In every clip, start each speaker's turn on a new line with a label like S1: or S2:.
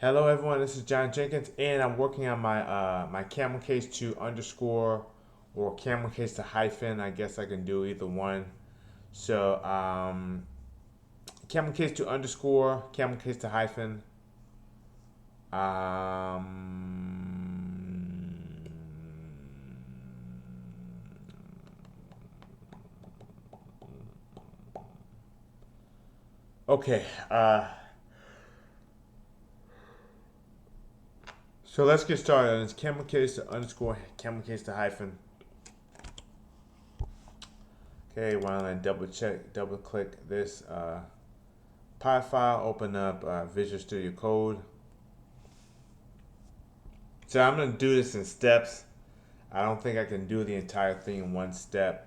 S1: Hello everyone, this is John Jenkins and I'm working on my Camel Case to underscore or Camel Case to hyphen. I guess I can do either one. So Camel Case to underscore, Camel Case to hyphen. Okay, so let's get started. It's Camel Case to underscore, Camel Case to hyphen. Okay, why don't I double click this Pi file, open up Visual Studio Code. So I'm going to do this in steps. I don't think I can do the entire thing in one step.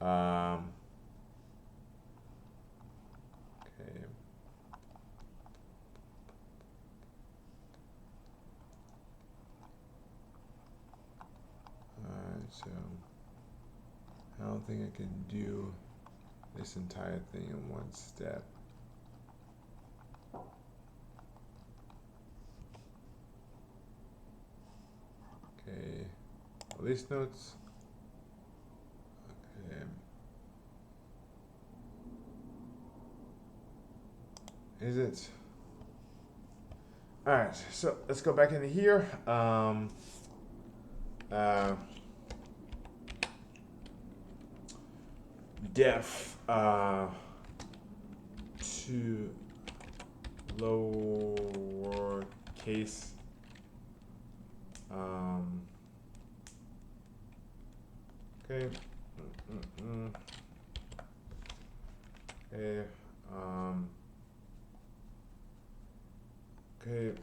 S1: Okay. Alright, so I don't think I can do this entire thing in one step. Okay, release notes. Okay. Is it? All right, so let's go back into here. Def to lowercase. Okay. Okay. Okay.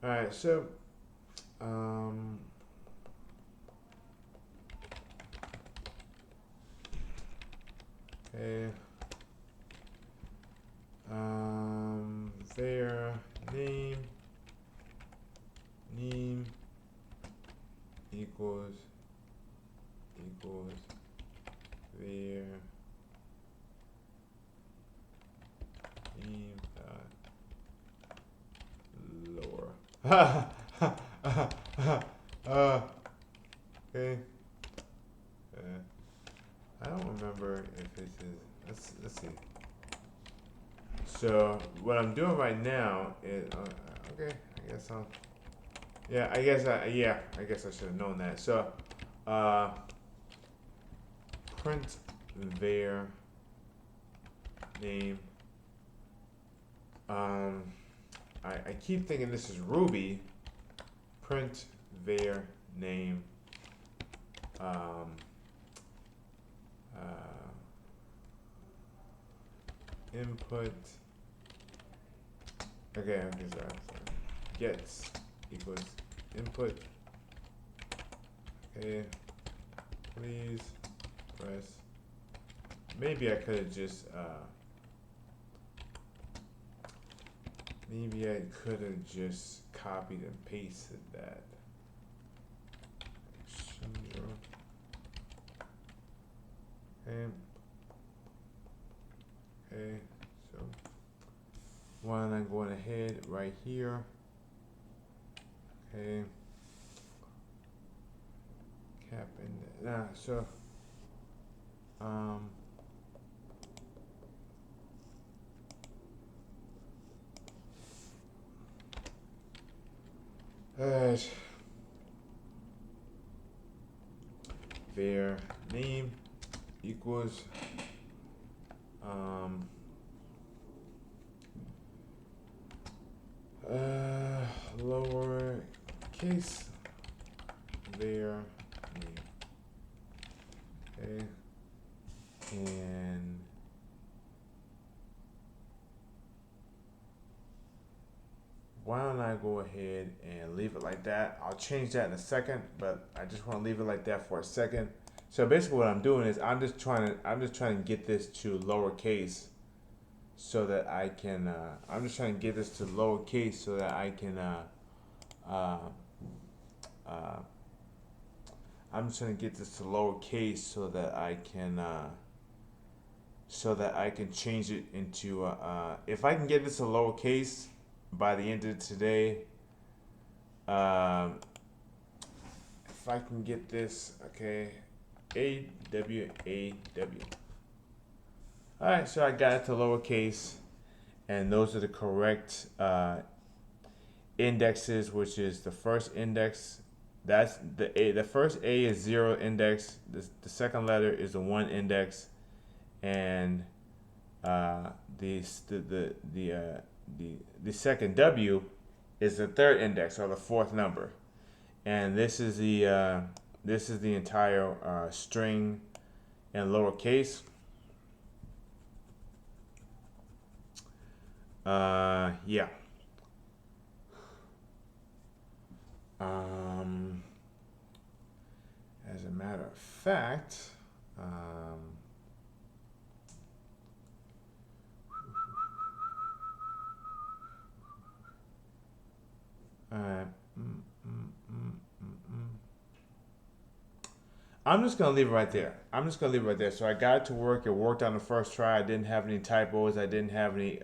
S1: All right, so okay, their name equals their name lower. Okay. I don't remember if it is. Let's see. So what I'm doing right now is okay. I guess I'll. Yeah, I guess I should have known that. So, print their name. I keep thinking this is Ruby. Print their name. Input. Okay, sorry. Gets equals input. Okay, please press. Maybe I could have just copied and pasted that. Okay, so why don't I go ahead right here? Okay, cap in there. So their name equals lower case their name. Okay, and why don't I go ahead and leave it like that? I'll change that in a second, but I just want to leave it like that for a second. So basically what I'm doing is I'm just trying to get this to lowercase so that I can, I'm just trying to get this to lowercase so that I can, uh, uh, I'm just trying to get this to lowercase so that I can change it into, if I can get this to lowercase by the end of today, if I can get this, okay, AWAW. All right, so I got it to lowercase, and those are the correct indexes, which is the first index. That's the A. The first A is 0 index. The second letter is the 1 index, and the second W is the third index or the fourth number, and this is the entire string in lowercase. Yeah. As a matter of fact, I'm just gonna leave it right there. So I got it to work. It worked on the first try. I didn't have any typos. I didn't have any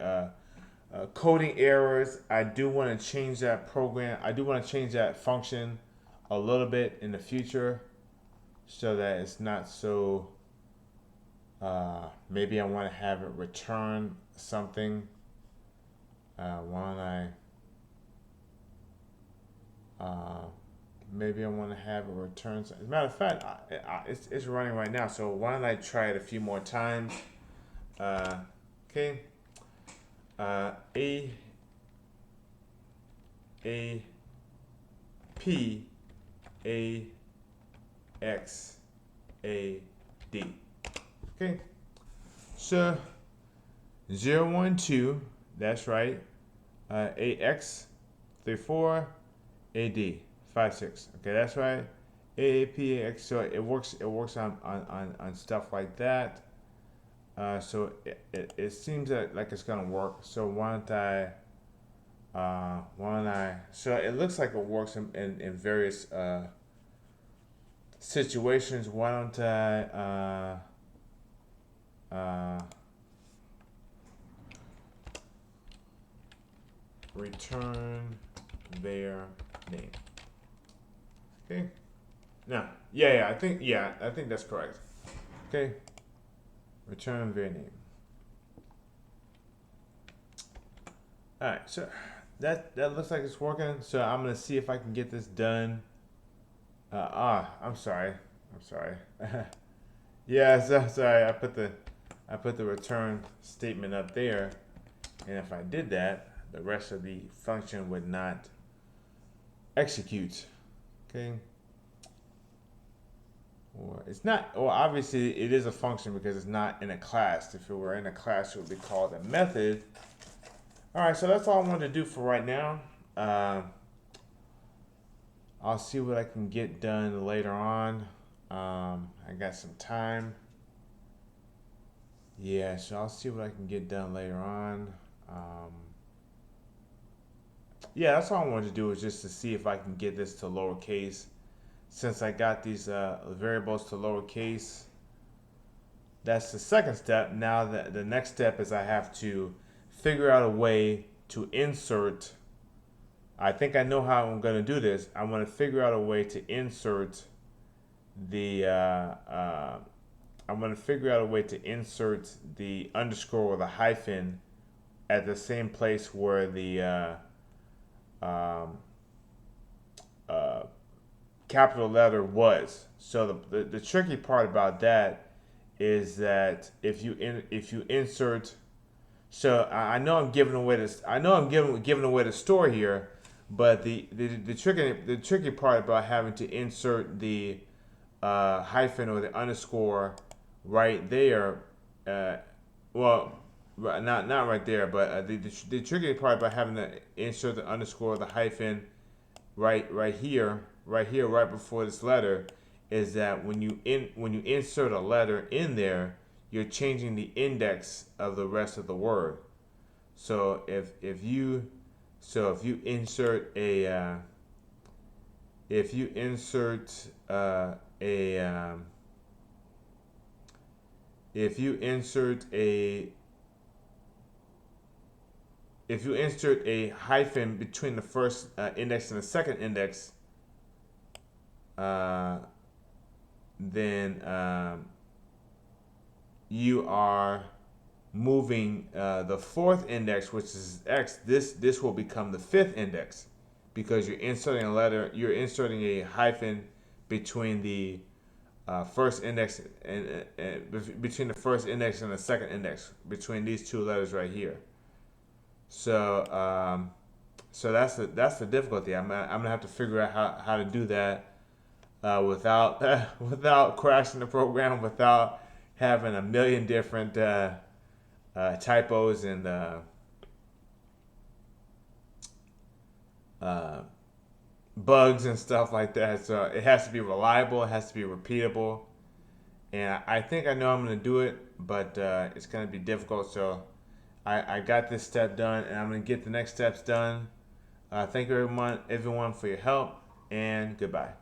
S1: coding errors. I do want to change that program. I do want to change that function a little bit in the future, so that it's not so. Maybe I want to have it return something. Maybe I want to have it return. As a matter of fact, it's running right now. So why don't I try it a few more times? Okay. A P A X A D. Okay. So 012. That's right. AX 34 AD 56. Okay, that's right. AAPAX. So it works. It works on stuff like that. So it seems like it's gonna work. So why don't I? So it looks like it works in various situations. Why don't I? Return their name. Okay. Now, I think that's correct. Okay. Return their name. All right. So that looks like it's working. So I'm gonna see if I can get this done. I'm sorry. Yeah. So sorry. I put the return statement up there, and if I did that, the rest of the function would not execute. Okay. Or it's not, or obviously it is a function because it's not in a class. If it were in a class, it would be called a method. All right, so that's all I want to do for right now. I'll see what I can get done later on. I got some time. Yeah, so I'll see what I can get done later on. Yeah, that's all I wanted to do, is just to see if I can get this to lowercase. Since I got these variables to lowercase, that's the second step. Now the next step is I have to figure out a way to insert. I think I know how I'm going to do this. I want to figure out a way to insert the. I'm going to figure out a way to insert the underscore or the hyphen at the same place where the capital letter was. So the tricky part about that is that if you insert, so I know I'm giving away this. I know I'm giving away the store here, but the tricky part about having to insert the hyphen or the underscore right there. Well, not right there, but the tricky part about having to insert the underscore or the hyphen right here, right before this letter, is that when you insert a letter in there, you're changing the index of the rest of the word. So if you insert a if you insert if you insert a hyphen between the first index and the second index, then you are moving the fourth index, which is X. This will become the fifth index because you're inserting a letter. You're inserting a hyphen between the first index and between the first index and the second index, between these two letters right here. So so that's the difficulty. I'm gonna have to figure out how to do that without without crashing the program, without having a million different typos and bugs and stuff like that. So it has to be reliable. It has to be repeatable. And I think I know I'm going to do it, but it's going to be difficult. So I got this step done, and I'm going to get the next steps done. Thank you everyone for your help, and goodbye.